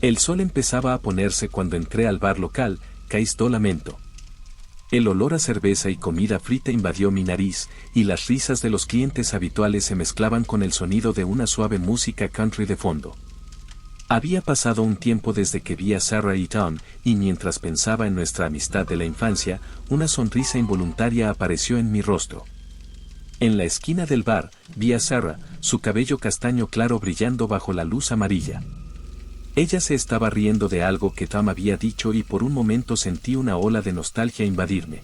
El sol empezaba a ponerse cuando entré al bar local, Cais do Lamento. El olor a cerveza y comida frita invadió mi nariz, y las risas de los clientes habituales se mezclaban con el sonido de una suave música country de fondo. Había pasado un tiempo desde que vi a Sarah y Tom, y mientras pensaba en nuestra amistad de la infancia, una sonrisa involuntaria apareció en mi rostro. En la esquina del bar, vi a Sarah, su cabello castaño claro brillando bajo la luz amarilla. Ella se estaba riendo de algo que Tom había dicho y por un momento sentí una ola de nostalgia invadirme.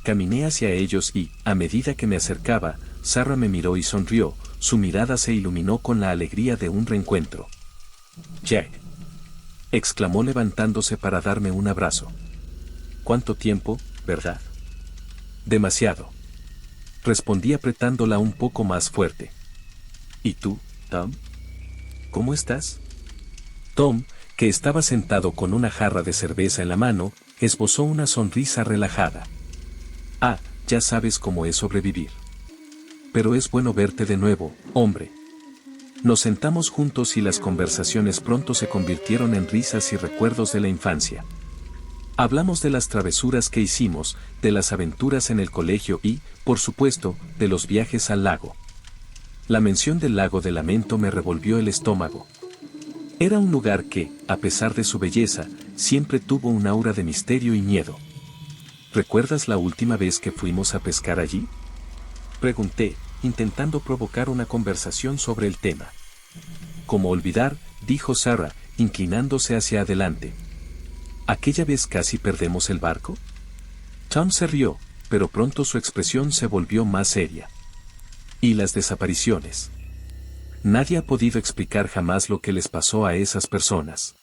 Caminé hacia ellos y, a medida que me acercaba, Sarah me miró y sonrió, su mirada se iluminó con la alegría de un reencuentro. «Jack», exclamó levantándose para darme un abrazo. «¿Cuánto tiempo, verdad?» «Demasiado», respondí apretándola un poco más fuerte. «¿Y tú, Tom? ¿Cómo estás?» Tom, que estaba sentado con una jarra de cerveza en la mano, esbozó una sonrisa relajada. «Ah, ya sabes cómo es sobrevivir. Pero es bueno verte de nuevo, hombre». Nos sentamos juntos y las conversaciones pronto se convirtieron en risas y recuerdos de la infancia. Hablamos de las travesuras que hicimos, de las aventuras en el colegio y, por supuesto, de los viajes al lago. La mención del lago de Lamento me revolvió el estómago. Era un lugar que, a pesar de su belleza, siempre tuvo un aura de misterio y miedo. ¿Recuerdas la última vez que fuimos a pescar allí?, pregunté, intentando provocar una conversación sobre el tema. «¿Cómo olvidar?», dijo Sarah, inclinándose hacia adelante. «¿Aquella vez casi perdemos el barco?». Tom se rió, pero pronto su expresión se volvió más seria. «¿Y las desapariciones?». Nadie ha podido explicar jamás lo que les pasó a esas personas.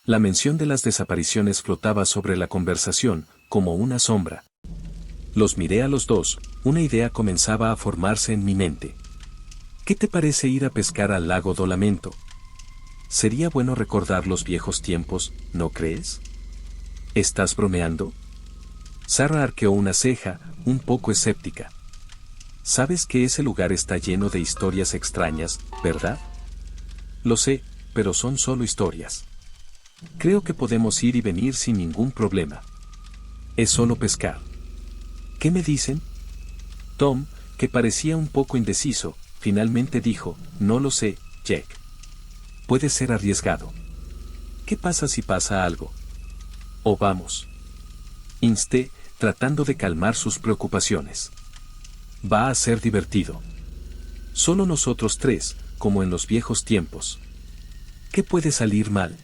La mención de las desapariciones flotaba sobre la conversación, como una sombra. Los miré a los dos, una idea comenzaba a formarse en mi mente. ¿Qué te parece ir a pescar al lago do Lamento? Sería bueno recordar los viejos tiempos, ¿no crees? ¿Estás bromeando? Sarah arqueó una ceja, un poco escéptica. Sabes que ese lugar está lleno de historias extrañas, ¿verdad? Lo sé, pero son solo historias. Creo que podemos ir y venir sin ningún problema. Es solo pescar. ¿Qué me dicen? Tom, que parecía un poco indeciso, finalmente dijo, «No lo sé, Jack. Puede ser arriesgado. ¿Qué pasa si pasa algo?». «Oh, vamos», insté, tratando de calmar sus preocupaciones. «Va a ser divertido. Solo nosotros tres, como en los viejos tiempos. ¿Qué puede salir mal?».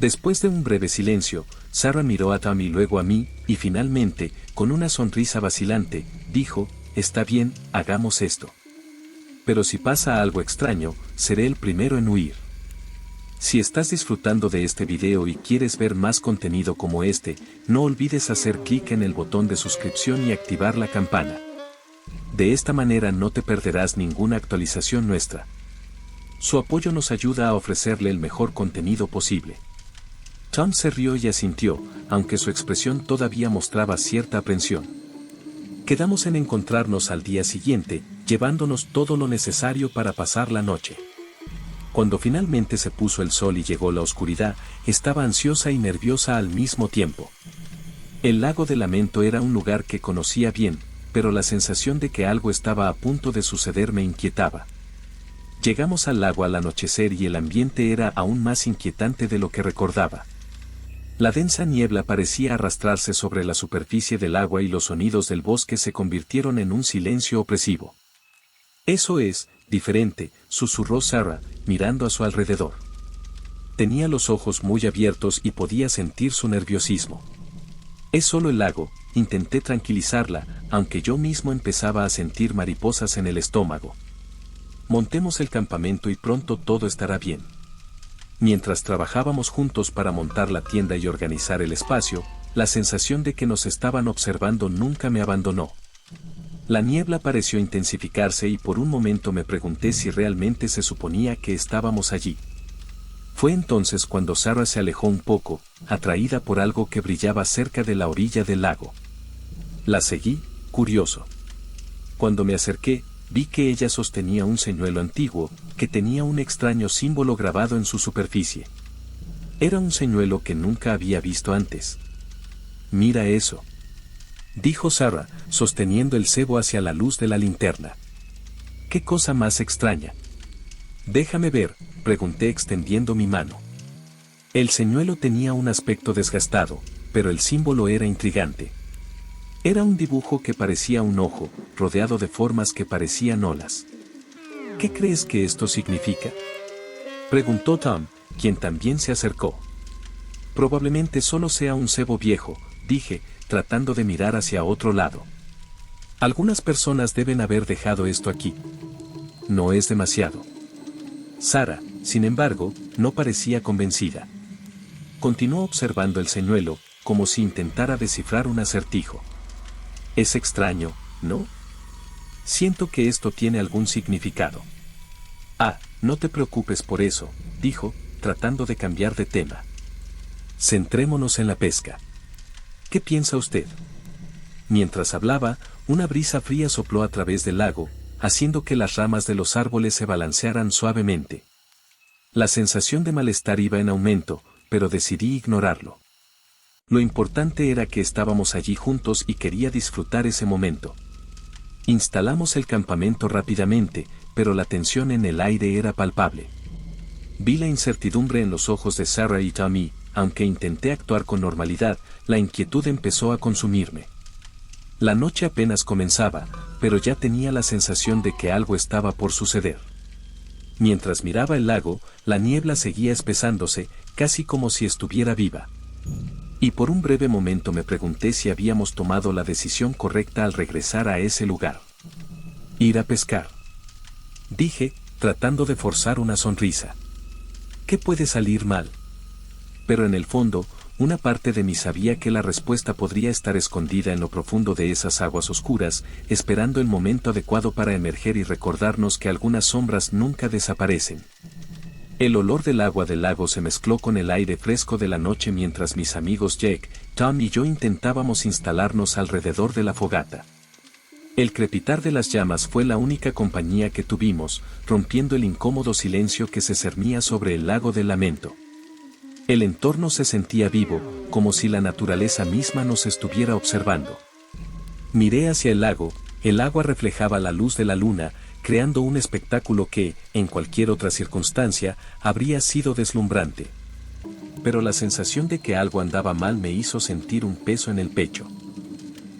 Después de un breve silencio, Sarah miró a Tom y luego a mí, y finalmente, con una sonrisa vacilante, dijo, «Está bien, hagamos esto. Pero si pasa algo extraño, seré el primero en huir». Si estás disfrutando de este video y quieres ver más contenido como este, no olvides hacer clic en el botón de suscripción y activar la campana. De esta manera no te perderás ninguna actualización nuestra. Su apoyo nos ayuda a ofrecerle el mejor contenido posible. Tom se rió y asintió, aunque su expresión todavía mostraba cierta aprensión. Quedamos en encontrarnos al día siguiente, llevándonos todo lo necesario para pasar la noche. Cuando finalmente se puso el sol y llegó la oscuridad, estaba ansiosa y nerviosa al mismo tiempo. El lago de Lamento era un lugar que conocía bien, pero la sensación de que algo estaba a punto de suceder me inquietaba. Llegamos al lago al anochecer y el ambiente era aún más inquietante de lo que recordaba. La densa niebla parecía arrastrarse sobre la superficie del agua y los sonidos del bosque se convirtieron en un silencio opresivo. «Eso es diferente», susurró Sarah, mirando a su alrededor. Tenía los ojos muy abiertos y podía sentir su nerviosismo. «Es solo el lago», intenté tranquilizarla, aunque yo mismo empezaba a sentir mariposas en el estómago. «Montemos el campamento y pronto todo estará bien». Mientras trabajábamos juntos para montar la tienda y organizar el espacio, la sensación de que nos estaban observando nunca me abandonó. La niebla pareció intensificarse y por un momento me pregunté si realmente se suponía que estábamos allí. Fue entonces cuando Sarah se alejó un poco, atraída por algo que brillaba cerca de la orilla del lago. La seguí, curioso. Cuando me acerqué, vi que ella sostenía un señuelo antiguo, que tenía un extraño símbolo grabado en su superficie. Era un señuelo que nunca había visto antes. «Mira eso», dijo Sarah, sosteniendo el cebo hacia la luz de la linterna. «¿Qué cosa más extraña?» «Déjame ver», pregunté extendiendo mi mano. El señuelo tenía un aspecto desgastado, pero el símbolo era intrigante. Era un dibujo que parecía un ojo, rodeado de formas que parecían olas. «¿Qué crees que esto significa?», preguntó Tom, quien también se acercó. «Probablemente solo sea un cebo viejo», dije, tratando de mirar hacia otro lado. «Algunas personas deben haber dejado esto aquí. No es demasiado». Sarah, sin embargo, no parecía convencida. Continuó observando el señuelo, como si intentara descifrar un acertijo. «Es extraño, ¿no? Siento que esto tiene algún significado». «Ah, no te preocupes por eso», dijo, tratando de cambiar de tema. «Centrémonos en la pesca. ¿Qué piensa usted?». Mientras hablaba, una brisa fría sopló a través del lago, haciendo que las ramas de los árboles se balancearan suavemente. La sensación de malestar iba en aumento, pero decidí ignorarlo. Lo importante era que estábamos allí juntos y quería disfrutar ese momento. Instalamos el campamento rápidamente, pero la tensión en el aire era palpable. Vi la incertidumbre en los ojos de Sarah y Tommy. Aunque intenté actuar con normalidad, la inquietud empezó a consumirme. La noche apenas comenzaba, pero ya tenía la sensación de que algo estaba por suceder. Mientras miraba el lago, la niebla seguía espesándose, casi como si estuviera viva. Y por un breve momento me pregunté si habíamos tomado la decisión correcta al regresar a ese lugar. «Ir a pescar», dije, tratando de forzar una sonrisa. «¿Qué puede salir mal?». Pero en el fondo, una parte de mí sabía que la respuesta podría estar escondida en lo profundo de esas aguas oscuras, esperando el momento adecuado para emerger y recordarnos que algunas sombras nunca desaparecen. El olor del agua del lago se mezcló con el aire fresco de la noche mientras mis amigos Jake, Tom y yo intentábamos instalarnos alrededor de la fogata. El crepitar de las llamas fue la única compañía que tuvimos, rompiendo el incómodo silencio que se cernía sobre el lago del lamento. El entorno se sentía vivo, como si la naturaleza misma nos estuviera observando. Miré hacia el lago, el agua reflejaba la luz de la luna, creando un espectáculo que, en cualquier otra circunstancia, habría sido deslumbrante. Pero la sensación de que algo andaba mal me hizo sentir un peso en el pecho.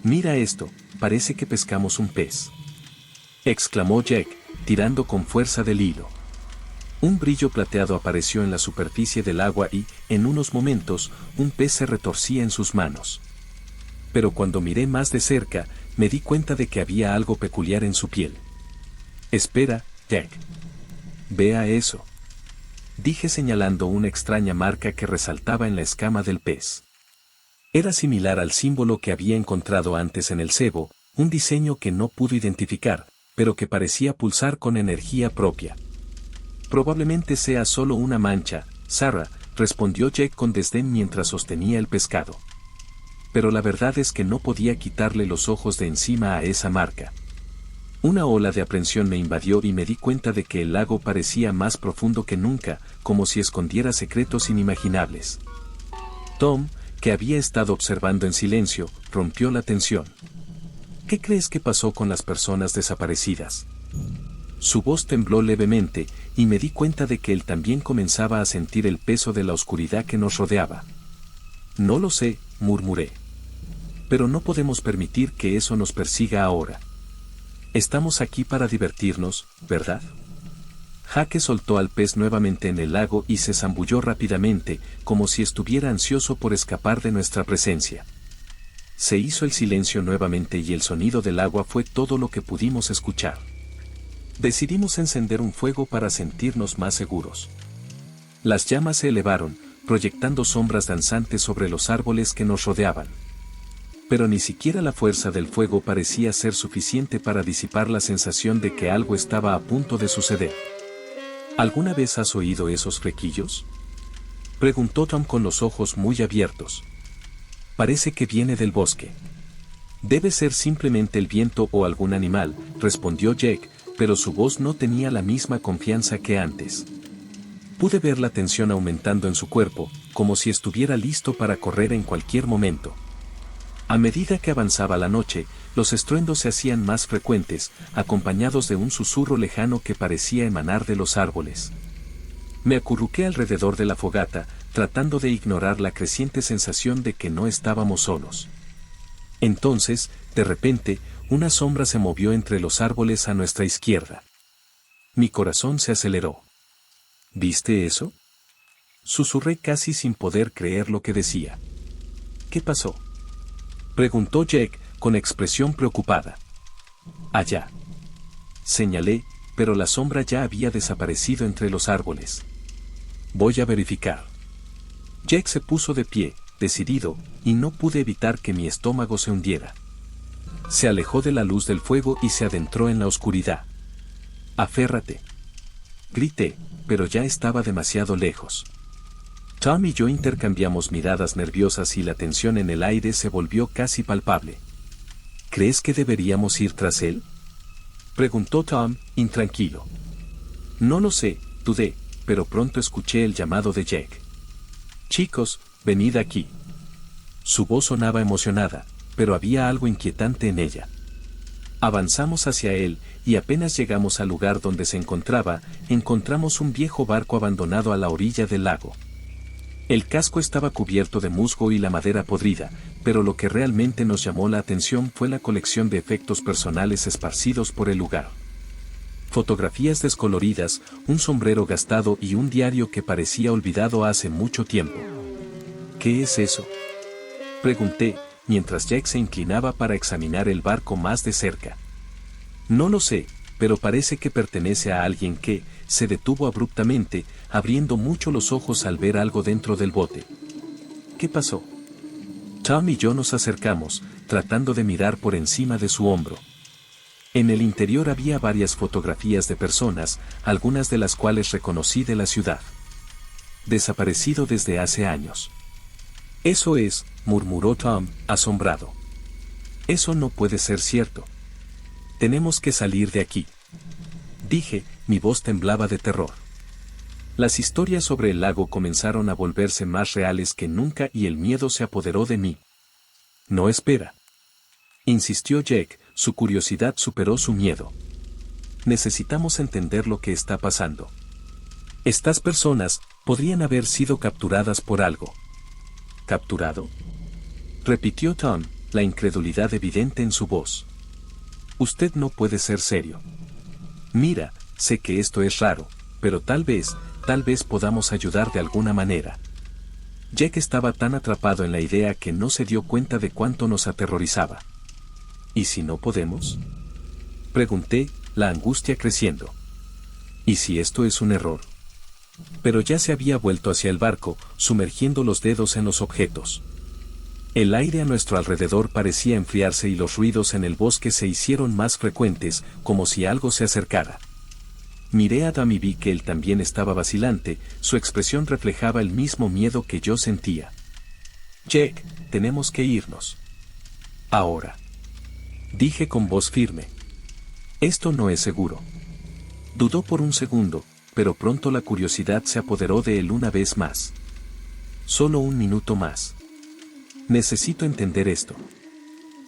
«Mira esto, parece que pescamos un pez», exclamó Jack, tirando con fuerza del hilo. Un brillo plateado apareció en la superficie del agua y, en unos momentos, un pez se retorcía en sus manos. Pero cuando miré más de cerca, me di cuenta de que había algo peculiar en su piel. «Espera, Jack. Vea eso», dije señalando una extraña marca que resaltaba en la escama del pez. Era similar al símbolo que había encontrado antes en el cebo, un diseño que no pude identificar, pero que parecía pulsar con energía propia. «Probablemente sea solo una mancha, Sarah», respondió Jake con desdén mientras sostenía el pescado. Pero la verdad es que no podía quitarle los ojos de encima a esa marca. Una ola de aprensión me invadió y me di cuenta de que el lago parecía más profundo que nunca, como si escondiera secretos inimaginables. Tom, que había estado observando en silencio, rompió la tensión. «¿Qué crees que pasó con las personas desaparecidas?». Su voz tembló levemente, y me di cuenta de que él también comenzaba a sentir el peso de la oscuridad que nos rodeaba. «No lo sé», murmuré. «Pero no podemos permitir que eso nos persiga ahora. Estamos aquí para divertirnos, ¿verdad?». Jake soltó al pez nuevamente en el lago y se zambulló rápidamente, como si estuviera ansioso por escapar de nuestra presencia. Se hizo el silencio nuevamente y el sonido del agua fue todo lo que pudimos escuchar. Decidimos encender un fuego para sentirnos más seguros. Las llamas se elevaron, proyectando sombras danzantes sobre los árboles que nos rodeaban. Pero ni siquiera la fuerza del fuego parecía ser suficiente para disipar la sensación de que algo estaba a punto de suceder. ¿Alguna vez has oído esos flequillos?, preguntó Tom con los ojos muy abiertos. «Parece que viene del bosque». «Debe ser simplemente el viento o algún animal», respondió Jake, pero su voz no tenía la misma confianza que antes. Pude ver la tensión aumentando en su cuerpo, como si estuviera listo para correr en cualquier momento. A medida que avanzaba la noche, los estruendos se hacían más frecuentes, acompañados de un susurro lejano que parecía emanar de los árboles. Me acurruqué alrededor de la fogata, tratando de ignorar la creciente sensación de que no estábamos solos. Entonces, de repente, una sombra se movió entre los árboles a nuestra izquierda. Mi corazón se aceleró. ¿Viste eso? Susurré casi sin poder creer lo que decía. ¿Qué pasó?, preguntó Jake con expresión preocupada. Allá. Señalé, pero la sombra ya había desaparecido entre los árboles. Voy a verificar. Jake se puso de pie, decidido, y no pude evitar que mi estómago se hundiera. Se alejó de la luz del fuego y se adentró en la oscuridad. Aférrate. Grité, pero ya estaba demasiado lejos. Tom y yo intercambiamos miradas nerviosas y la tensión en el aire se volvió casi palpable. ¿Crees que deberíamos ir tras él?, preguntó Tom, intranquilo. No lo sé, dudé, pero pronto escuché el llamado de Jake. Chicos, venid aquí. Su voz sonaba emocionada, pero había algo inquietante en ella. Avanzamos hacia él, y apenas llegamos al lugar donde se encontraba, encontramos un viejo barco abandonado a la orilla del lago. El casco estaba cubierto de musgo y la madera podrida, pero lo que realmente nos llamó la atención fue la colección de efectos personales esparcidos por el lugar. Fotografías descoloridas, un sombrero gastado y un diario que parecía olvidado hace mucho tiempo. ¿Qué es eso?, pregunté, mientras Jake se inclinaba para examinar el barco más de cerca. No lo sé, pero parece que pertenece a alguien que se detuvo abruptamente, abriendo mucho los ojos al ver algo dentro del bote. ¿Qué pasó? Tom y yo nos acercamos, tratando de mirar por encima de su hombro. En el interior había varias fotografías de personas, algunas de las cuales reconocí de la ciudad. Desaparecido desde hace años. Eso es, murmuró Tom, asombrado. Eso no puede ser cierto. Tenemos que salir de aquí. Dije, mi voz temblaba de terror. Las historias sobre el lago comenzaron a volverse más reales que nunca y el miedo se apoderó de mí. No, espera, insistió Jake, su curiosidad superó su miedo. Necesitamos entender lo que está pasando. Estas personas podrían haber sido capturadas por algo. ¿Capturado?, repitió Tom, la incredulidad evidente en su voz. Usted no puede ser serio. Mira, sé que esto es raro, pero tal vez podamos ayudar de alguna manera. Jake estaba tan atrapado en la idea que no se dio cuenta de cuánto nos aterrorizaba. ¿Y si no podemos?, pregunté, la angustia creciendo. ¿Y si esto es un error? Pero ya se había vuelto hacia el barco, sumergiendo los dedos en los objetos. El aire a nuestro alrededor parecía enfriarse y los ruidos en el bosque se hicieron más frecuentes, como si algo se acercara. Miré a Tom y vi que él también estaba vacilante, su expresión reflejaba el mismo miedo que yo sentía. Jake, tenemos que irnos. Ahora. Dije con voz firme. Esto no es seguro. Dudó por un segundo, pero pronto la curiosidad se apoderó de él una vez más. Solo un minuto más. Necesito entender esto.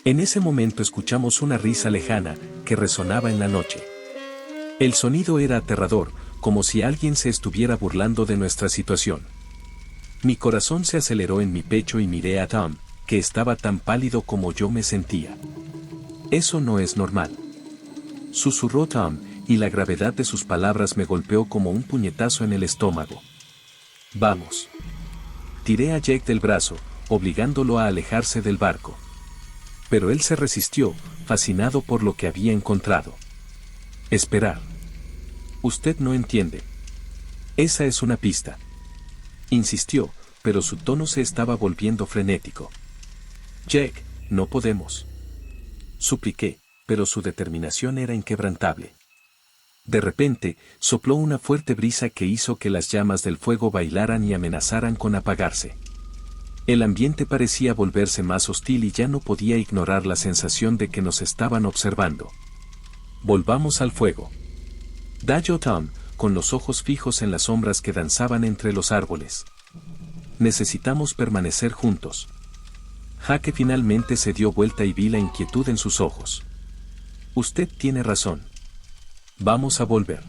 En ese momento escuchamos una risa lejana, que resonaba en la noche. El sonido era aterrador, como si alguien se estuviera burlando de nuestra situación. Mi corazón se aceleró en mi pecho y miré a Tom, que estaba tan pálido como yo me sentía. Eso no es normal, susurró Tom, y la gravedad de sus palabras me golpeó como un puñetazo en el estómago. Vamos. Tiré a Jake del brazo, obligándolo a alejarse del barco. Pero él se resistió, fascinado por lo que había encontrado. Esperar. Usted no entiende. Esa es una pista. Insistió, pero su tono se estaba volviendo frenético. Jake, no podemos. Supliqué, pero su determinación era inquebrantable. De repente, sopló una fuerte brisa que hizo que las llamas del fuego bailaran y amenazaran con apagarse. El ambiente parecía volverse más hostil y ya no podía ignorar la sensación de que nos estaban observando. Volvamos al fuego. Dayo Tom, con los ojos fijos en las sombras que danzaban entre los árboles. Necesitamos permanecer juntos. Jake finalmente se dio vuelta y vi la inquietud en sus ojos. Usted tiene razón. Vamos a volver.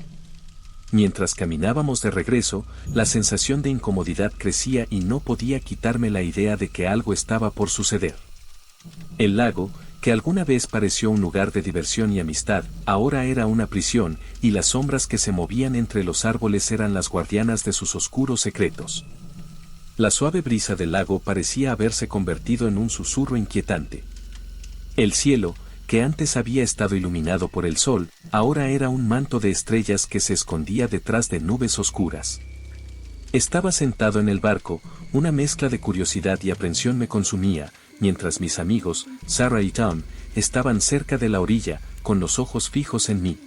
Mientras caminábamos de regreso, la sensación de incomodidad crecía y no podía quitarme la idea de que algo estaba por suceder. El lago, que alguna vez pareció un lugar de diversión y amistad, ahora era una prisión, y las sombras que se movían entre los árboles eran las guardianas de sus oscuros secretos. La suave brisa del lago parecía haberse convertido en un susurro inquietante. El cielo, que antes había estado iluminado por el sol, ahora era un manto de estrellas que se escondía detrás de nubes oscuras. Estaba sentado en el barco, una mezcla de curiosidad y aprensión me consumía, mientras mis amigos, Sarah y Tom, estaban cerca de la orilla, con los ojos fijos en mí.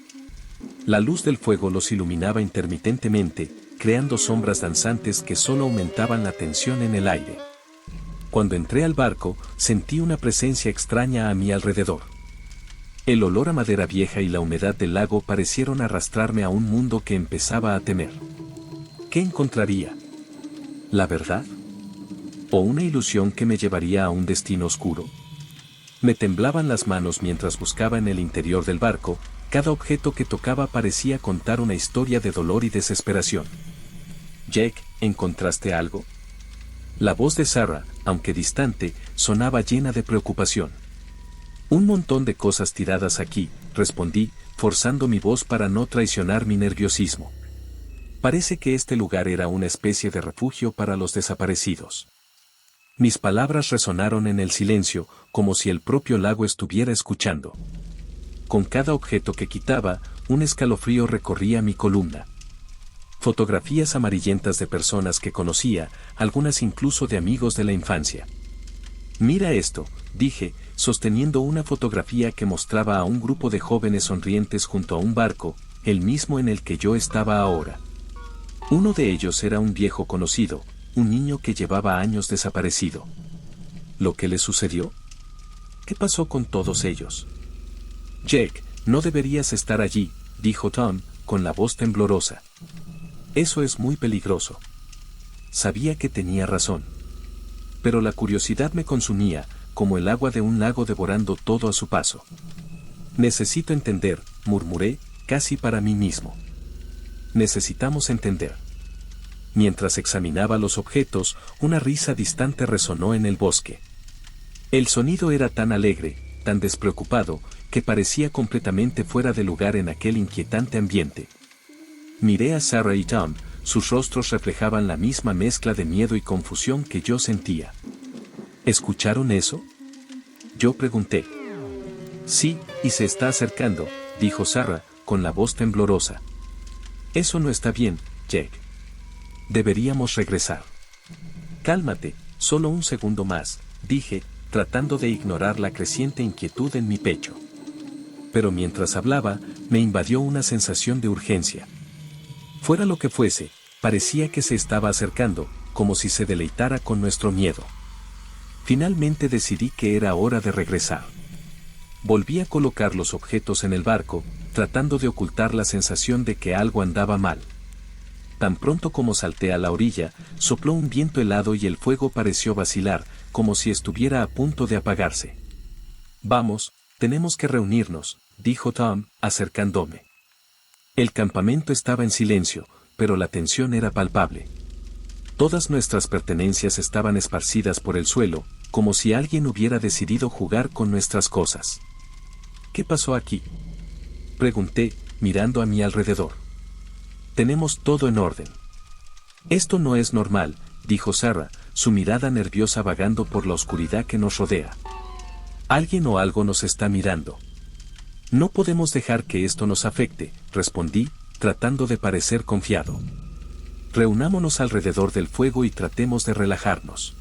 La luz del fuego los iluminaba intermitentemente, creando sombras danzantes que solo aumentaban la tensión en el aire. Cuando entré al barco, sentí una presencia extraña a mi alrededor. El olor a madera vieja y la humedad del lago parecieron arrastrarme a un mundo que empezaba a temer. ¿Qué encontraría? ¿La verdad? ¿O una ilusión que me llevaría a un destino oscuro? Me temblaban las manos mientras buscaba en el interior del barco, cada objeto que tocaba parecía contar una historia de dolor y desesperación. Jake, ¿encontraste algo? La voz de Sarah, aunque distante, sonaba llena de preocupación. Un montón de cosas tiradas aquí, respondí, forzando mi voz para no traicionar mi nerviosismo. Parece que este lugar era una especie de refugio para los desaparecidos. Mis palabras resonaron en el silencio, como si el propio lago estuviera escuchando. Con cada objeto que quitaba, un escalofrío recorría mi columna. Fotografías amarillentas de personas que conocía, algunas incluso de amigos de la infancia. Mira esto, dije, sosteniendo una fotografía que mostraba a un grupo de jóvenes sonrientes junto a un barco, el mismo en el que yo estaba ahora. Uno de ellos era un viejo conocido, un niño que llevaba años desaparecido. ¿Lo que le sucedió? ¿Qué pasó con todos ellos? Jake, no deberías estar allí, dijo Tom, con la voz temblorosa. Eso es muy peligroso. Sabía que tenía razón. Pero la curiosidad me consumía, como el agua de un lago devorando todo a su paso. Necesito entender, murmuré, casi para mí mismo. Necesitamos entender. Mientras examinaba los objetos, una risa distante resonó en el bosque. El sonido era tan alegre, tan despreocupado, que parecía completamente fuera de lugar en aquel inquietante ambiente. Miré a Sarah y Tom, sus rostros reflejaban la misma mezcla de miedo y confusión que yo sentía. ¿Escucharon eso? Yo pregunté. Sí, y se está acercando, dijo Sarah, con la voz temblorosa. Eso no está bien, Jake. Deberíamos regresar. Cálmate, solo un segundo más, dije, tratando de ignorar la creciente inquietud en mi pecho. Pero mientras hablaba, me invadió una sensación de urgencia. Fuera lo que fuese, parecía que se estaba acercando, como si se deleitara con nuestro miedo. Finalmente decidí que era hora de regresar. Volví a colocar los objetos en el barco, tratando de ocultar la sensación de que algo andaba mal. Tan pronto como salté a la orilla, sopló un viento helado y el fuego pareció vacilar, como si estuviera a punto de apagarse. Vamos, tenemos que reunirnos, dijo Tom, acercándome. El campamento estaba en silencio, pero la tensión era palpable. Todas nuestras pertenencias estaban esparcidas por el suelo, como si alguien hubiera decidido jugar con nuestras cosas. ¿Qué pasó aquí? Pregunté, mirando a mi alrededor. Tenemos todo en orden. Esto no es normal, dijo Sarah, su mirada nerviosa vagando por la oscuridad que nos rodea. Alguien o algo nos está mirando. No podemos dejar que esto nos afecte, respondí, tratando de parecer confiado. Reunámonos alrededor del fuego y tratemos de relajarnos.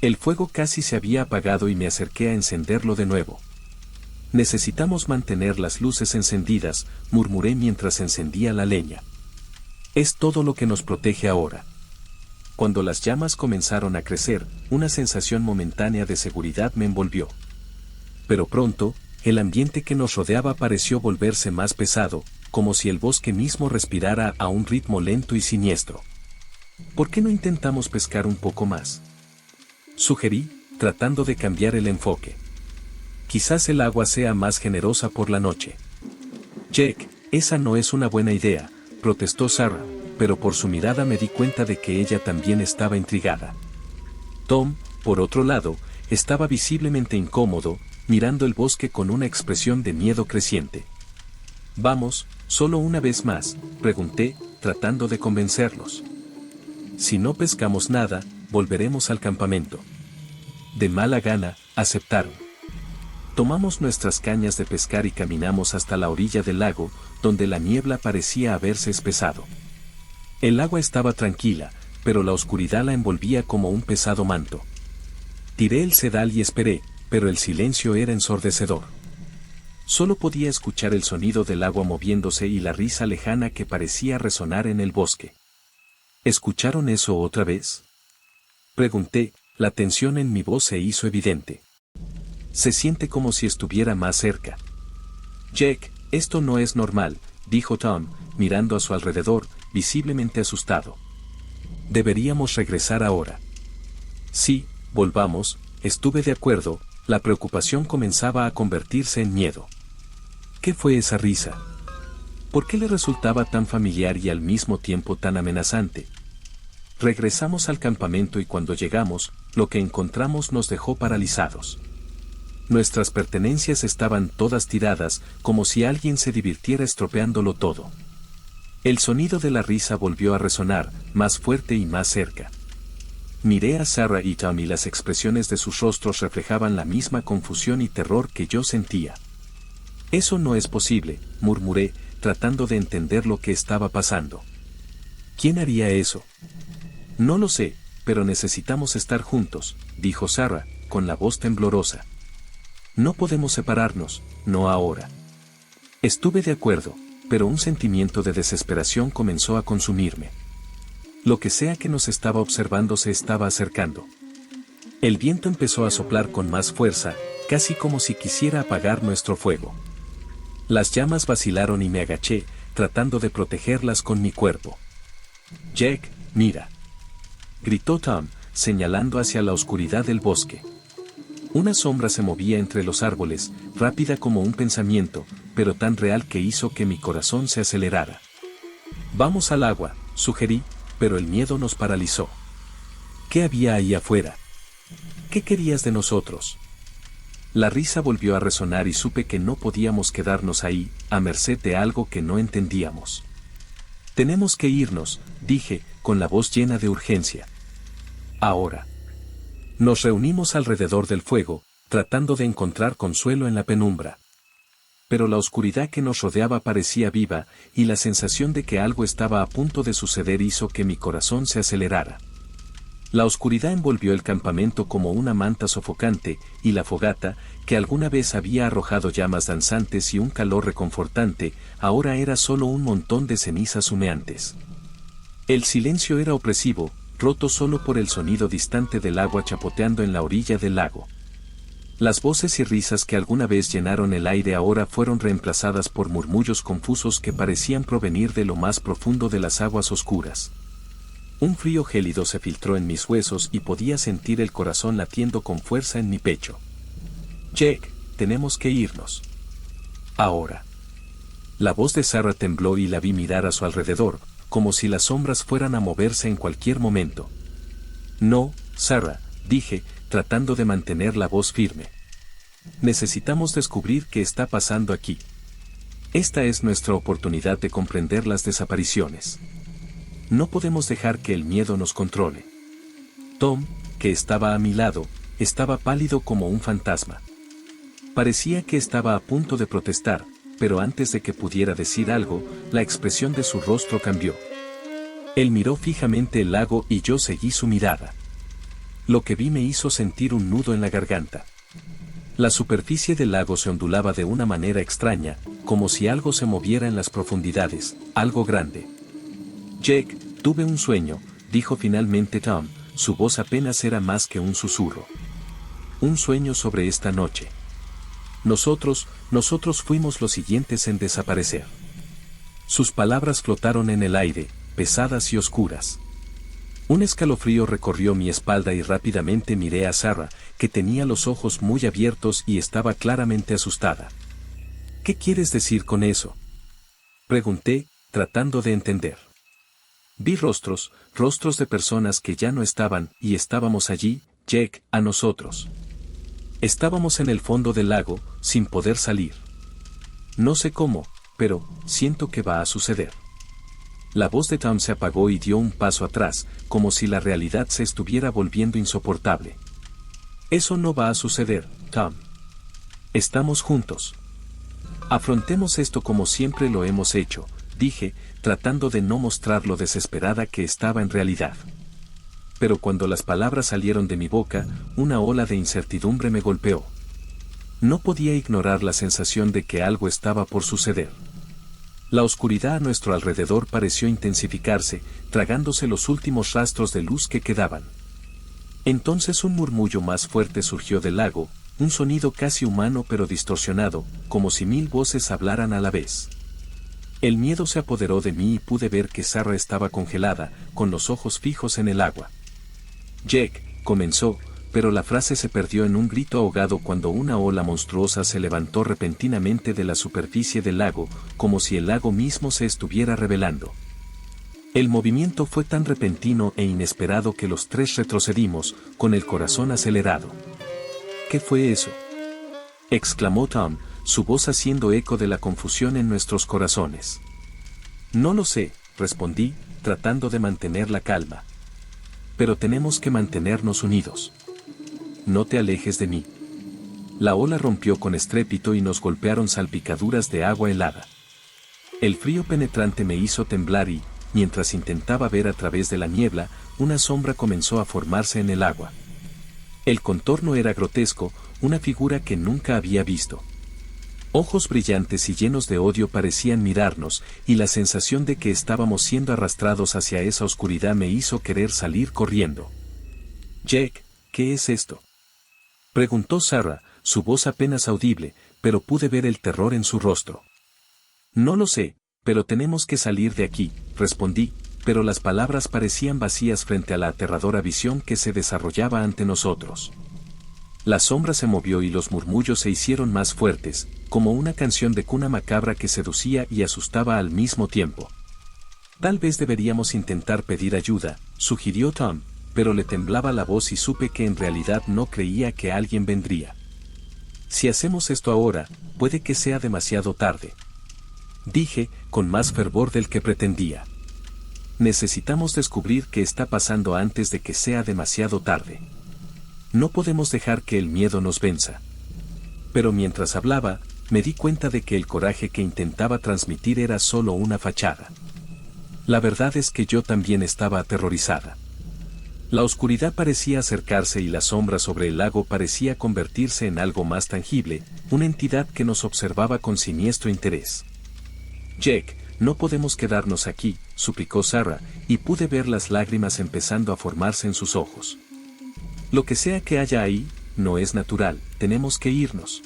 El fuego casi se había apagado y me acerqué a encenderlo de nuevo. Necesitamos mantener las luces encendidas, murmuré mientras encendía la leña. Es todo lo que nos protege ahora. Cuando las llamas comenzaron a crecer, una sensación momentánea de seguridad me envolvió. Pero pronto, el ambiente que nos rodeaba pareció volverse más pesado, como si el bosque mismo respirara a un ritmo lento y siniestro. ¿Por qué no intentamos pescar un poco más?, sugerí, tratando de cambiar el enfoque. Quizás el agua sea más generosa por la noche. Jake, esa no es una buena idea, protestó Sarah, pero por su mirada me di cuenta de que ella también estaba intrigada. Tom, por otro lado, estaba visiblemente incómodo, mirando el bosque con una expresión de miedo creciente. «Vamos, solo una vez más», pregunté, tratando de convencerlos. «Si no pescamos nada, volveremos al campamento». De mala gana, aceptaron. Tomamos nuestras cañas de pescar y caminamos hasta la orilla del lago, donde la niebla parecía haberse espesado. El agua estaba tranquila, pero la oscuridad la envolvía como un pesado manto. Tiré el sedal y esperé, pero el silencio era ensordecedor. Solo podía escuchar el sonido del agua moviéndose y la risa lejana que parecía resonar en el bosque. ¿Escucharon eso otra vez?, pregunté, la tensión en mi voz se hizo evidente. Se siente como si estuviera más cerca. Jake, esto no es normal, dijo Tom, mirando a su alrededor, visiblemente asustado. Deberíamos regresar ahora. Sí, volvamos, estuve de acuerdo, la preocupación comenzaba a convertirse en miedo. ¿Qué fue esa risa? ¿Por qué le resultaba tan familiar y al mismo tiempo tan amenazante? Regresamos al campamento y cuando llegamos, lo que encontramos nos dejó paralizados. Nuestras pertenencias estaban todas tiradas, como si alguien se divirtiera estropeándolo todo. El sonido de la risa volvió a resonar, más fuerte y más cerca. Miré a Sarah y Tom y las expresiones de sus rostros reflejaban la misma confusión y terror que yo sentía. «Eso no es posible», murmuré, tratando de entender lo que estaba pasando. «¿Quién haría eso?». «No lo sé, pero necesitamos estar juntos», dijo Sarah, con la voz temblorosa. «No podemos separarnos, no ahora». Estuve de acuerdo, pero un sentimiento de desesperación comenzó a consumirme. Lo que sea que nos estaba observando se estaba acercando. El viento empezó a soplar con más fuerza, casi como si quisiera apagar nuestro fuego. Las llamas vacilaron y me agaché, tratando de protegerlas con mi cuerpo. «Jake, mira», gritó Tom, señalando hacia la oscuridad del bosque. Una sombra se movía entre los árboles, rápida como un pensamiento, pero tan real que hizo que mi corazón se acelerara. «Vamos al agua», sugerí, pero el miedo nos paralizó. ¿Qué había ahí afuera? ¿Qué querías de nosotros? La risa volvió a resonar y supe que no podíamos quedarnos ahí, a merced de algo que no entendíamos. «Tenemos que irnos», dije, con la voz llena de urgencia. «Ahora». Nos reunimos alrededor del fuego, tratando de encontrar consuelo en la penumbra. Pero la oscuridad que nos rodeaba parecía viva, y la sensación de que algo estaba a punto de suceder hizo que mi corazón se acelerara. La oscuridad envolvió el campamento como una manta sofocante, y la fogata, que alguna vez había arrojado llamas danzantes y un calor reconfortante, ahora era solo un montón de cenizas humeantes. El silencio era opresivo, roto solo por el sonido distante del agua chapoteando en la orilla del lago. Las voces y risas que alguna vez llenaron el aire ahora fueron reemplazadas por murmullos confusos que parecían provenir de lo más profundo de las aguas oscuras. Un frío gélido se filtró en mis huesos y podía sentir el corazón latiendo con fuerza en mi pecho. «Jake, tenemos que irnos. Ahora». La voz de Sarah tembló y la vi mirar a su alrededor, como si las sombras fueran a moverse en cualquier momento. «No, Sarah», dije, tratando de mantener la voz firme. «Necesitamos descubrir qué está pasando aquí. Esta es nuestra oportunidad de comprender las desapariciones. No podemos dejar que el miedo nos controle». Tom, que estaba a mi lado, estaba pálido como un fantasma. Parecía que estaba a punto de protestar, pero antes de que pudiera decir algo, la expresión de su rostro cambió. Él miró fijamente el lago y yo seguí su mirada. Lo que vi me hizo sentir un nudo en la garganta. La superficie del lago se ondulaba de una manera extraña, como si algo se moviera en las profundidades, algo grande. «Jake, tuve un sueño», dijo finalmente Tom, su voz apenas era más que un susurro. «Un sueño sobre esta noche. Nosotros fuimos los siguientes en desaparecer». Sus palabras flotaron en el aire, pesadas y oscuras. Un escalofrío recorrió mi espalda y rápidamente miré a Sarah, que tenía los ojos muy abiertos y estaba claramente asustada. ¿Qué quieres decir con eso?, pregunté, tratando de entender. Vi rostros de personas que ya no estaban, y estábamos allí, Jake, a nosotros. Estábamos en el fondo del lago, sin poder salir. No sé cómo, pero siento que va a suceder. La voz de Tom se apagó y dio un paso atrás, como si la realidad se estuviera volviendo insoportable. Eso no va a suceder, Tom. Estamos juntos. Afrontemos esto como siempre lo hemos hecho, dije, tratando de no mostrar lo desesperada que estaba en realidad. Pero cuando las palabras salieron de mi boca, una ola de incertidumbre me golpeó. No podía ignorar la sensación de que algo estaba por suceder. La oscuridad a nuestro alrededor pareció intensificarse, tragándose los últimos rastros de luz que quedaban. Entonces un murmullo más fuerte surgió del lago, un sonido casi humano pero distorsionado, como si 1000 voces hablaran a la vez. El miedo se apoderó de mí y pude ver que Sarah estaba congelada, con los ojos fijos en el agua. Jake, comenzó, pero la frase se perdió en un grito ahogado cuando una ola monstruosa se levantó repentinamente de la superficie del lago, como si el lago mismo se estuviera revelando. El movimiento fue tan repentino e inesperado que los tres retrocedimos, con el corazón acelerado. ¿Qué fue eso?, exclamó Tom, su voz haciendo eco de la confusión en nuestros corazones. No lo sé, respondí, tratando de mantener la calma. Pero tenemos que mantenernos unidos. No te alejes de mí. La ola rompió con estrépito y nos golpearon salpicaduras de agua helada. El frío penetrante me hizo temblar y, mientras intentaba ver a través de la niebla, una sombra comenzó a formarse en el agua. El contorno era grotesco, una figura que nunca había visto. Ojos brillantes y llenos de odio parecían mirarnos, y la sensación de que estábamos siendo arrastrados hacia esa oscuridad me hizo querer salir corriendo. Jake, ¿qué es esto?, preguntó Sarah, su voz apenas audible, pero pude ver el terror en su rostro. No lo sé, pero tenemos que salir de aquí, respondí, pero las palabras parecían vacías frente a la aterradora visión que se desarrollaba ante nosotros. La sombra se movió y los murmullos se hicieron más fuertes, como una canción de cuna macabra que seducía y asustaba al mismo tiempo. Tal vez deberíamos intentar pedir ayuda, sugirió Tom, pero le temblaba la voz y supe que en realidad no creía que alguien vendría. Si hacemos esto ahora, puede que sea demasiado tarde, dije, con más fervor del que pretendía. Necesitamos descubrir qué está pasando antes de que sea demasiado tarde. No podemos dejar que el miedo nos venza. Pero mientras hablaba, me di cuenta de que el coraje que intentaba transmitir era solo una fachada. La verdad es que yo también estaba aterrorizada. La oscuridad parecía acercarse y la sombra sobre el lago parecía convertirse en algo más tangible, una entidad que nos observaba con siniestro interés. Jake, no podemos quedarnos aquí, suplicó Sarah, y pude ver las lágrimas empezando a formarse en sus ojos. Lo que sea que haya ahí, no es natural, tenemos que irnos.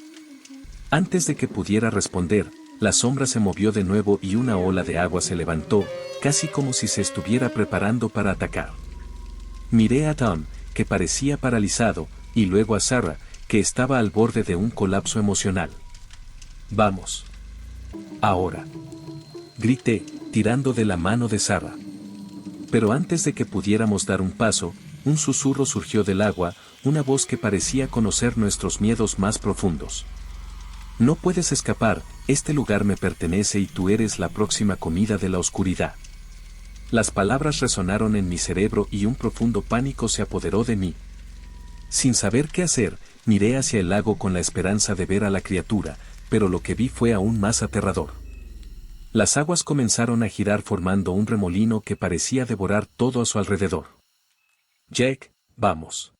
Antes de que pudiera responder, la sombra se movió de nuevo y una ola de agua se levantó, casi como si se estuviera preparando para atacar. Miré a Tom, que parecía paralizado, y luego a Sarah, que estaba al borde de un colapso emocional. Vamos. Ahora. Grité, tirando de la mano de Sarah. Pero antes de que pudiéramos dar un paso, un susurro surgió del agua, una voz que parecía conocer nuestros miedos más profundos. No puedes escapar, este lugar me pertenece y tú eres la próxima comida de la oscuridad. Las palabras resonaron en mi cerebro y un profundo pánico se apoderó de mí. Sin saber qué hacer, miré hacia el lago con la esperanza de ver a la criatura, pero lo que vi fue aún más aterrador. Las aguas comenzaron a girar formando un remolino que parecía devorar todo a su alrededor. Jake, vamos.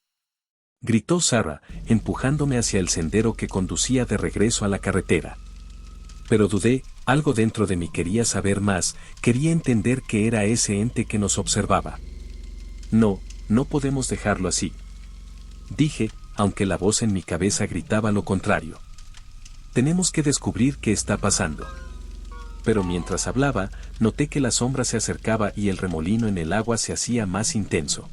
Gritó Sarah, empujándome hacia el sendero que conducía de regreso a la carretera. Pero dudé, algo dentro de mí quería saber más, quería entender qué era ese ente que nos observaba. No, no podemos dejarlo así. Dije, aunque la voz en mi cabeza gritaba lo contrario. Tenemos que descubrir qué está pasando. pero mientras hablaba, noté que la sombra se acercaba y el remolino en el agua se hacía más intenso.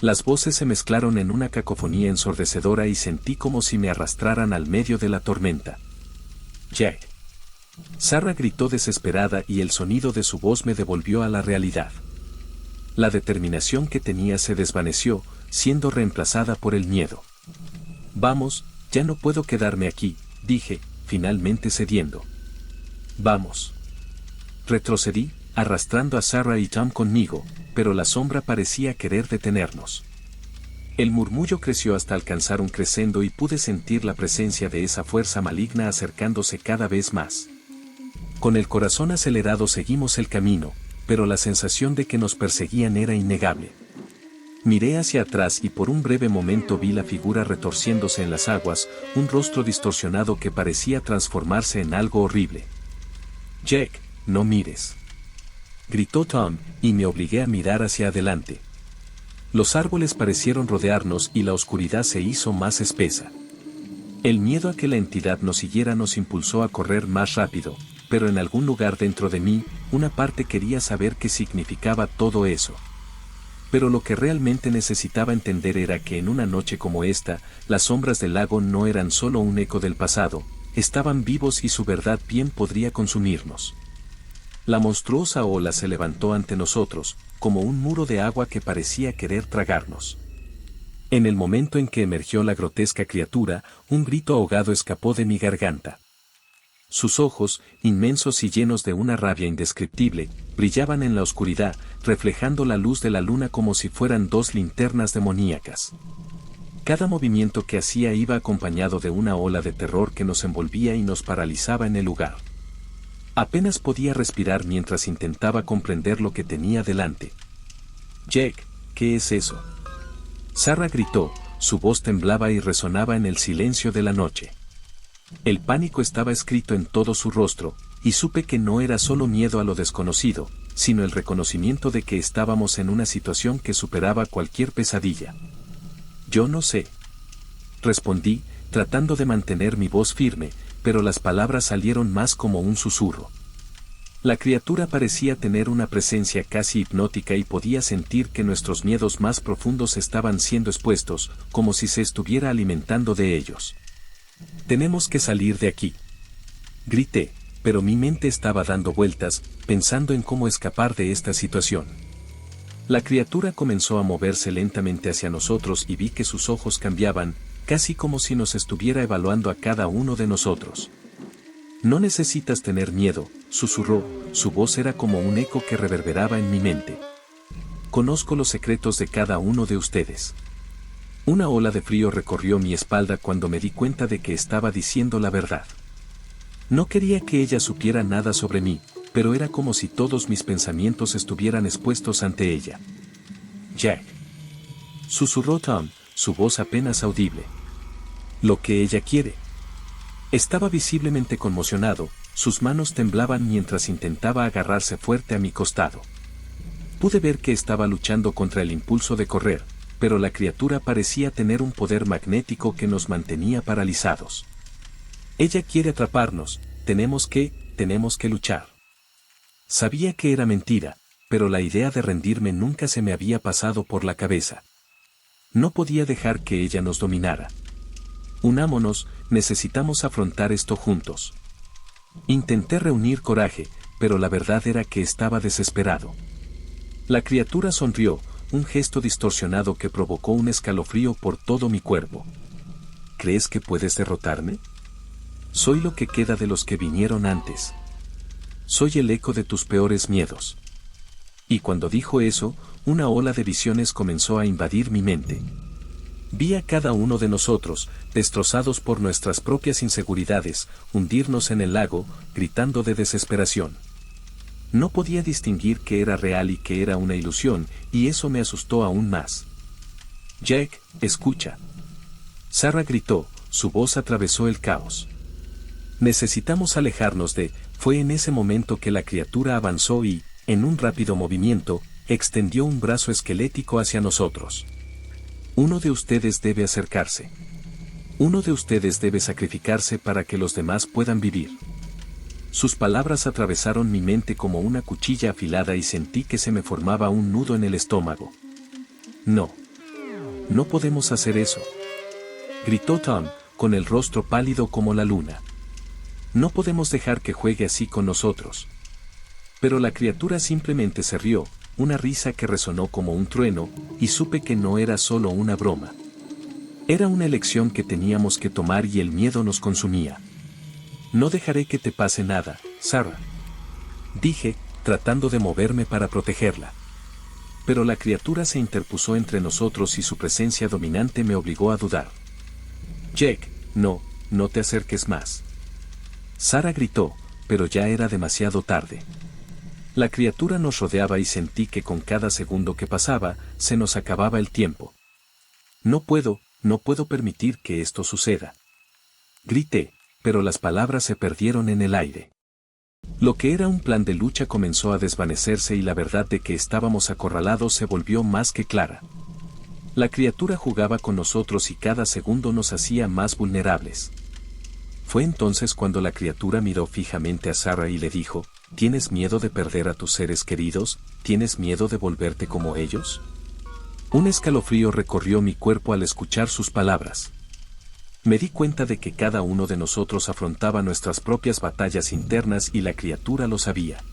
Las voces se mezclaron en una cacofonía ensordecedora y sentí como si me arrastraran al medio de la tormenta. «Jack». Sarah gritó desesperada y el sonido de su voz me devolvió a la realidad. La determinación que tenía se desvaneció, siendo reemplazada por el miedo. «Vamos, ya no puedo quedarme aquí», dije, finalmente cediendo. «Vamos». Retrocedí, arrastrando a Sarah y Tom conmigo, pero la sombra parecía querer detenernos. El murmullo creció hasta alcanzar un crescendo y pude sentir la presencia de esa fuerza maligna acercándose cada vez más. Con el corazón acelerado seguimos el camino, pero la sensación de que nos perseguían era innegable. Miré hacia atrás y por un breve momento vi la figura retorciéndose en las aguas, un rostro distorsionado que parecía transformarse en algo horrible. «Jack, no mires», gritó Tom, y me obligué a mirar hacia adelante. Los árboles parecieron rodearnos y la oscuridad se hizo más espesa. El miedo a que la entidad nos siguiera nos impulsó a correr más rápido, pero en algún lugar dentro de mí, una parte quería saber qué significaba todo eso. Pero lo que realmente necesitaba entender era que en una noche como esta, las sombras del lago no eran solo un eco del pasado, estaban vivos y su verdad bien podría consumirnos. La monstruosa ola se levantó ante nosotros, como un muro de agua que parecía querer tragarnos. En el momento en que emergió la grotesca criatura, un grito ahogado escapó de mi garganta. Sus ojos, inmensos y llenos de una rabia indescriptible, brillaban en la oscuridad, reflejando la luz de la luna como si fueran dos linternas demoníacas. Cada movimiento que hacía iba acompañado de una ola de terror que nos envolvía y nos paralizaba en el lugar. Apenas podía respirar mientras intentaba comprender lo que tenía delante. «Jack, ¿qué es eso?». Sarah gritó, su voz temblaba y resonaba en el silencio de la noche. El pánico estaba escrito en todo su rostro, y supe que no era solo miedo a lo desconocido, sino el reconocimiento de que estábamos en una situación que superaba cualquier pesadilla. «Yo no sé», respondí, tratando de mantener mi voz firme, pero las palabras salieron más como un susurro. La criatura parecía tener una presencia casi hipnótica y podía sentir que nuestros miedos más profundos estaban siendo expuestos, como si se estuviera alimentando de ellos. «Tenemos que salir de aquí», grité, pero mi mente estaba dando vueltas, pensando en cómo escapar de esta situación. La criatura comenzó a moverse lentamente hacia nosotros y vi que sus ojos cambiaban, casi como si nos estuviera evaluando a cada uno de nosotros. «No necesitas tener miedo», susurró, su voz era como un eco que reverberaba en mi mente. «Conozco los secretos de cada uno de ustedes». Una ola de frío recorrió mi espalda cuando me di cuenta de que estaba diciendo la verdad. No quería que ella supiera nada sobre mí, pero era como si todos mis pensamientos estuvieran expuestos ante ella. «Jack», susurró Tom, su voz apenas audible. «Lo que ella quiere». Estaba visiblemente conmocionado, sus manos temblaban mientras intentaba agarrarse fuerte a mi costado. Pude ver que estaba luchando contra el impulso de correr, pero la criatura parecía tener un poder magnético que nos mantenía paralizados. «Ella quiere atraparnos, tenemos que luchar». Sabía que era mentira, pero la idea de rendirme nunca se me había pasado por la cabeza. No podía dejar que ella nos dominara. «Unámonos, necesitamos afrontar esto juntos». Intenté reunir coraje, pero la verdad era que estaba desesperado. La criatura sonrió, un gesto distorsionado que provocó un escalofrío por todo mi cuerpo. «¿Crees que puedes derrotarme? Soy lo que queda de los que vinieron antes. Soy el eco de tus peores miedos». Y cuando dijo eso, una ola de visiones comenzó a invadir mi mente. Vi a cada uno de nosotros, destrozados por nuestras propias inseguridades, hundirnos en el lago, gritando de desesperación. No podía distinguir qué era real y qué era una ilusión, y eso me asustó aún más. «Jack, escucha». Sarah gritó, su voz atravesó el caos. «Necesitamos alejarnos de». Fue en ese momento que la criatura avanzó y, en un rápido movimiento, extendió un brazo esquelético hacia nosotros. «Uno de ustedes debe acercarse. Uno de ustedes debe sacrificarse para que los demás puedan vivir». Sus palabras atravesaron mi mente como una cuchilla afilada y sentí que se me formaba un nudo en el estómago. No. No podemos hacer eso, gritó Tom, con el rostro pálido como la luna. No podemos dejar que juegue así con nosotros. Pero la criatura simplemente se rió, una risa que resonó como un trueno, y supe que no era solo una broma. Era una elección que teníamos que tomar y el miedo nos consumía. No dejaré que te pase nada, Sarah, dije, tratando de moverme para protegerla. Pero la criatura se interpuso entre nosotros y su presencia dominante me obligó a dudar. Jake, no te acerques más. Sarah gritó, pero ya era demasiado tarde. La criatura nos rodeaba y sentí que con cada segundo que pasaba, se nos acababa el tiempo. No puedo permitir que esto suceda. Grité, pero las palabras se perdieron en el aire. Lo que era un plan de lucha comenzó a desvanecerse y la verdad de que estábamos acorralados se volvió más que clara. La criatura jugaba con nosotros y cada segundo nos hacía más vulnerables. Fue entonces cuando la criatura miró fijamente a Sarah y le dijo, ¿tienes miedo de perder a tus seres queridos? ¿Tienes miedo de volverte como ellos? Un escalofrío recorrió mi cuerpo al escuchar sus palabras. Me di cuenta de que cada uno de nosotros afrontaba nuestras propias batallas internas y la criatura lo sabía.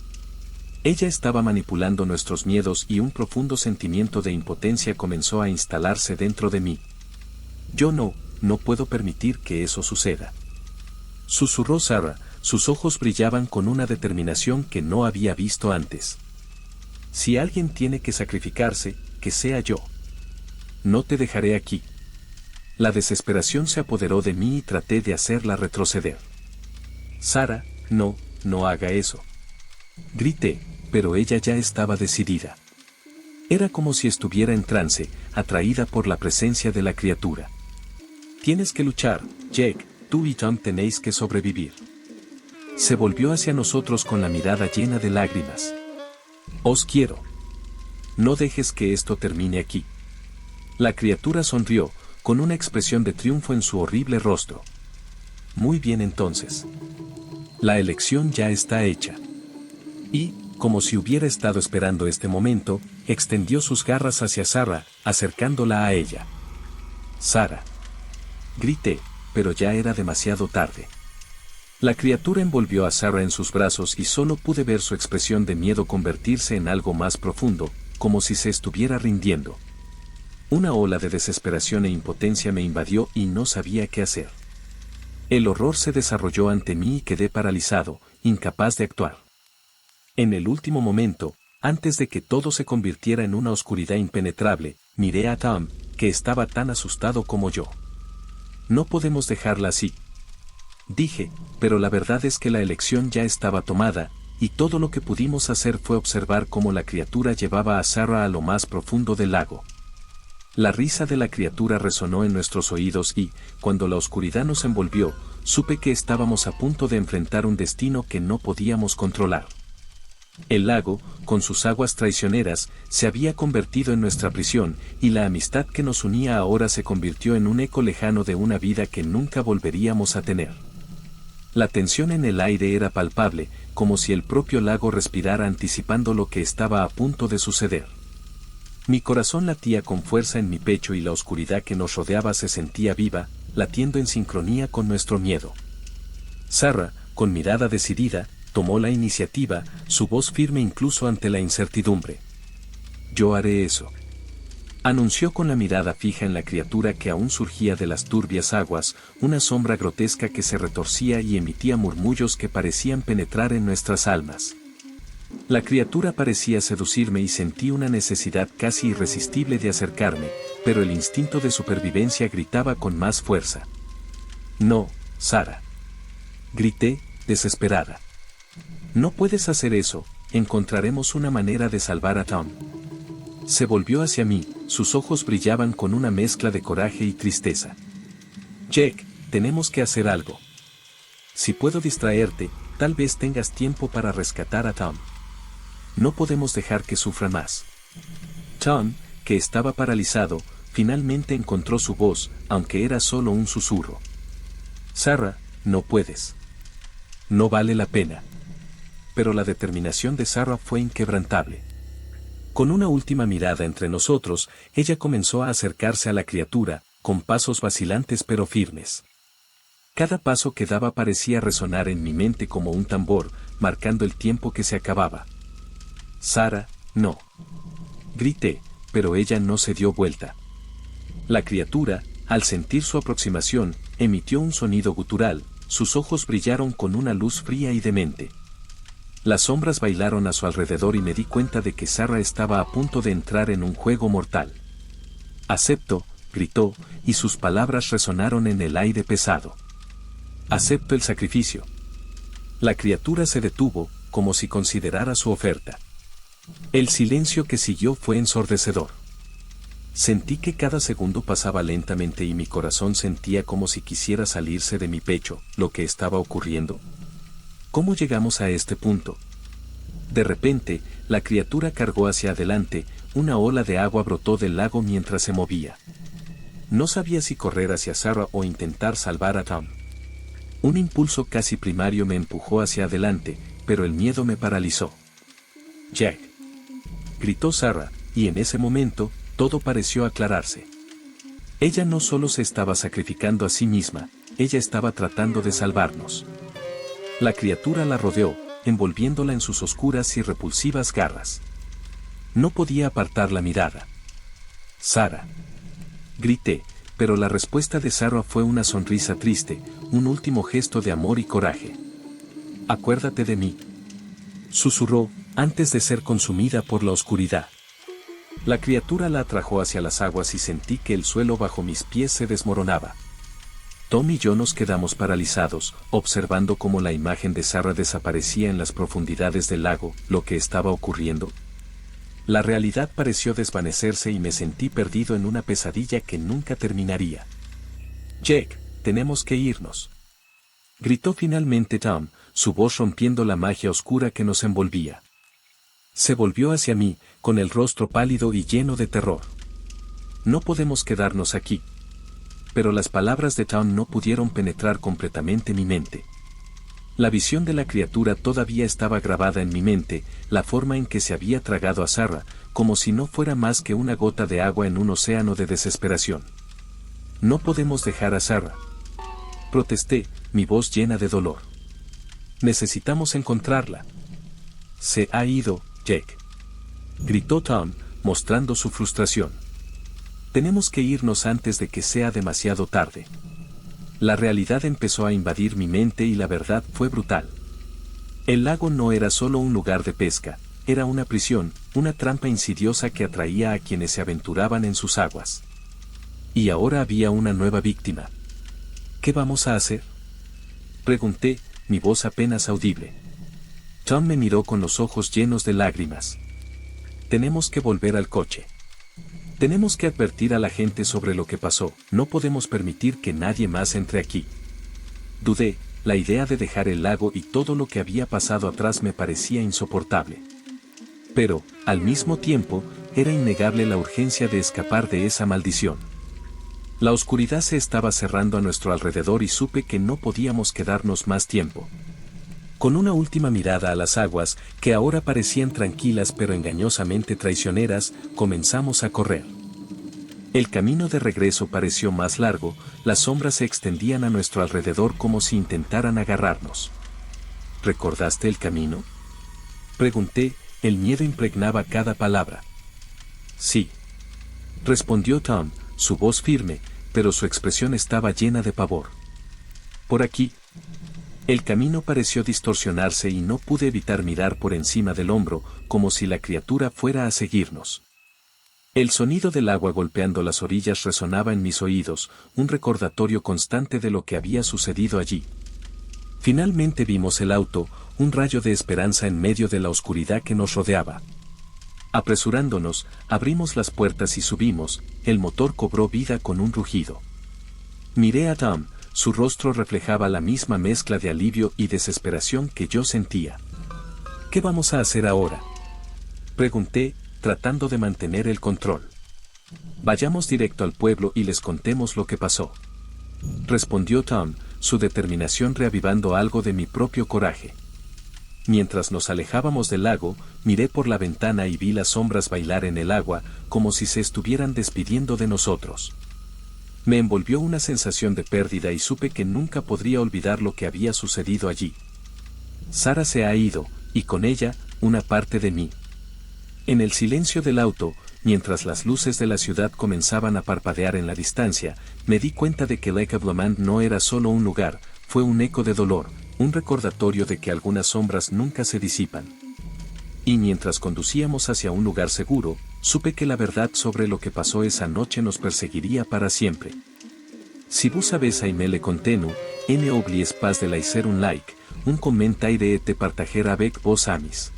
Ella estaba manipulando nuestros miedos y un profundo sentimiento de impotencia comenzó a instalarse dentro de mí. Yo no puedo permitir que eso suceda. Susurró Sarah, sus ojos brillaban con una determinación que no había visto antes. Si alguien tiene que sacrificarse, que sea yo. No te dejaré aquí. La desesperación se apoderó de mí y traté de hacerla retroceder. Sarah, no haga eso. Grité, pero ella ya estaba decidida. Era como si estuviera en trance, atraída por la presencia de la criatura. Tienes que luchar, Jake, tú y Tom tenéis que sobrevivir. Se volvió hacia nosotros con la mirada llena de lágrimas. Os quiero. No dejes que esto termine aquí. La criatura sonrió, con una expresión de triunfo en su horrible rostro. Muy bien entonces. La elección ya está hecha. Y, como si hubiera estado esperando este momento, extendió sus garras hacia Sarah, acercándola a ella. Sarah. Grité, pero ya era demasiado tarde. La criatura envolvió a Sarah en sus brazos y solo pude ver su expresión de miedo convertirse en algo más profundo, como si se estuviera rindiendo. Una ola de desesperación e impotencia me invadió y no sabía qué hacer. El horror se desarrolló ante mí y quedé paralizado, incapaz de actuar. En el último momento, antes de que todo se convirtiera en una oscuridad impenetrable, miré a Tom, que estaba tan asustado como yo. No podemos dejarla así, dije, pero la verdad es que la elección ya estaba tomada, y todo lo que pudimos hacer fue observar cómo la criatura llevaba a Sarah a lo más profundo del lago. La risa de la criatura resonó en nuestros oídos y, cuando la oscuridad nos envolvió, supe que estábamos a punto de enfrentar un destino que no podíamos controlar. El lago, con sus aguas traicioneras, se había convertido en nuestra prisión, y la amistad que nos unía ahora se convirtió en un eco lejano de una vida que nunca volveríamos a tener. La tensión en el aire era palpable, como si el propio lago respirara anticipando lo que estaba a punto de suceder. Mi corazón latía con fuerza en mi pecho y la oscuridad que nos rodeaba se sentía viva, latiendo en sincronía con nuestro miedo. Sarah, con mirada decidida, tomó la iniciativa, su voz firme incluso ante la incertidumbre. Yo haré eso. Anunció con la mirada fija en la criatura que aún surgía de las turbias aguas, una sombra grotesca que se retorcía y emitía murmullos que parecían penetrar en nuestras almas. La criatura parecía seducirme y sentí una necesidad casi irresistible de acercarme, pero el instinto de supervivencia gritaba con más fuerza. No, Sarah. Grité, desesperada. No puedes hacer eso, encontraremos una manera de salvar a Tom. Se volvió hacia mí, sus ojos brillaban con una mezcla de coraje y tristeza. Jake, tenemos que hacer algo. Si puedo distraerte, tal vez tengas tiempo para rescatar a Tom. No podemos dejar que sufra más. Tom, que estaba paralizado, finalmente encontró su voz, aunque era solo un susurro. Sarah, no puedes. No vale la pena. pero la determinación de Sarah fue inquebrantable. Con una última mirada entre nosotros, ella comenzó a acercarse a la criatura, con pasos vacilantes pero firmes. Cada paso que daba parecía resonar en mi mente como un tambor, marcando el tiempo que se acababa. «Sarah, no». Grité, pero ella no se dio vuelta. La criatura, al sentir su aproximación, emitió un sonido gutural, sus ojos brillaron con una luz fría y demente. Las sombras bailaron a su alrededor y me di cuenta de que Sarah estaba a punto de entrar en un juego mortal. «Acepto», gritó, y sus palabras resonaron en el aire pesado. «Acepto el sacrificio». La criatura se detuvo, como si considerara su oferta. El silencio que siguió fue ensordecedor. Sentí que cada segundo pasaba lentamente y mi corazón sentía como si quisiera salirse de mi pecho. ¿Lo que estaba ocurriendo? ¿Cómo llegamos a este punto? De repente, la criatura cargó hacia adelante, una ola de agua brotó del lago mientras se movía. No sabía si correr hacia Sarah o intentar salvar a Tom. Un impulso casi primario me empujó hacia adelante, pero el miedo me paralizó. «Jack», gritó Sarah, y en ese momento, todo pareció aclararse. Ella no solo se estaba sacrificando a sí misma, ella estaba tratando de salvarnos. La criatura la rodeó, envolviéndola en sus oscuras y repulsivas garras. No podía apartar la mirada. «Sarah», grité, pero la respuesta de Sarah fue una sonrisa triste, un último gesto de amor y coraje. «Acuérdate de mí», susurró, antes de ser consumida por la oscuridad. La criatura la atrajo hacia las aguas y sentí que el suelo bajo mis pies se desmoronaba. Tom y yo nos quedamos paralizados, observando cómo la imagen de Sarah desaparecía en las profundidades del lago. ¿Lo que estaba ocurriendo? La realidad pareció desvanecerse y me sentí perdido en una pesadilla que nunca terminaría. «Jack, tenemos que irnos», gritó finalmente Tom, su voz rompiendo la magia oscura que nos envolvía. Se volvió hacia mí, con el rostro pálido y lleno de terror. «No podemos quedarnos aquí». Pero las palabras de Tom no pudieron penetrar completamente mi mente. La visión de la criatura todavía estaba grabada en mi mente, la forma en que se había tragado a Sarah, como si no fuera más que una gota de agua en un océano de desesperación. «No podemos dejar a Sarah», protesté, mi voz llena de dolor. «Necesitamos encontrarla». «Se ha ido, Jack», gritó Tom, mostrando su frustración. «Tenemos que irnos antes de que sea demasiado tarde». La realidad empezó a invadir mi mente y la verdad fue brutal. El lago no era solo un lugar de pesca, era una prisión, una trampa insidiosa que atraía a quienes se aventuraban en sus aguas. Y ahora había una nueva víctima. «¿Qué vamos a hacer?», pregunté, mi voz apenas audible. Tom me miró con los ojos llenos de lágrimas. «Tenemos que volver al coche. Tenemos que advertir a la gente sobre lo que pasó, no podemos permitir que nadie más entre aquí». Dudé, la idea de dejar el lago y todo lo que había pasado atrás me parecía insoportable. Pero, al mismo tiempo, era innegable la urgencia de escapar de esa maldición. La oscuridad se estaba cerrando a nuestro alrededor y supe que no podíamos quedarnos más tiempo. Con una última mirada a las aguas, que ahora parecían tranquilas pero engañosamente traicioneras, comenzamos a correr. El camino de regreso pareció más largo, las sombras se extendían a nuestro alrededor como si intentaran agarrarnos. «¿Recordaste el camino?», pregunté, el miedo impregnaba cada palabra. «Sí», respondió Tom, su voz firme, pero su expresión estaba llena de pavor. «Por aquí». El camino pareció distorsionarse y no pude evitar mirar por encima del hombro, como si la criatura fuera a seguirnos. El sonido del agua golpeando las orillas resonaba en mis oídos, un recordatorio constante de lo que había sucedido allí. Finalmente vimos el auto, un rayo de esperanza en medio de la oscuridad que nos rodeaba. Apresurándonos, abrimos las puertas y subimos, el motor cobró vida con un rugido. Miré a Tom. Su rostro reflejaba la misma mezcla de alivio y desesperación que yo sentía. «¿Qué vamos a hacer ahora?», pregunté, tratando de mantener el control. «Vayamos directo al pueblo y les contemos lo que pasó», respondió Tom, su determinación reavivando algo de mi propio coraje. Mientras nos alejábamos del lago, miré por la ventana y vi las sombras bailar en el agua, como si se estuvieran despidiendo de nosotros. Me envolvió una sensación de pérdida y supe que nunca podría olvidar lo que había sucedido allí. Sara se ha ido, y con ella, una parte de mí. En el silencio del auto, mientras las luces de la ciudad comenzaban a parpadear en la distancia, me di cuenta de que Lake of Lomond no era solo un lugar, fue un eco de dolor, un recordatorio de que algunas sombras nunca se disipan. Y mientras conducíamos hacia un lugar seguro, supe que la verdad sobre lo que pasó esa noche nos perseguiría para siempre. Si vous savez aimer le contenu, ne oubliez pas de laisser un like, un commentaire et de partager avec vos amis.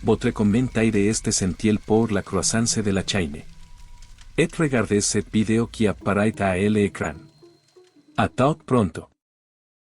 Votre commentaire est essentiel pour la croissance de la chaîne. Et regardez cette vidéo qui apparaît à l'écran. A tout pronto.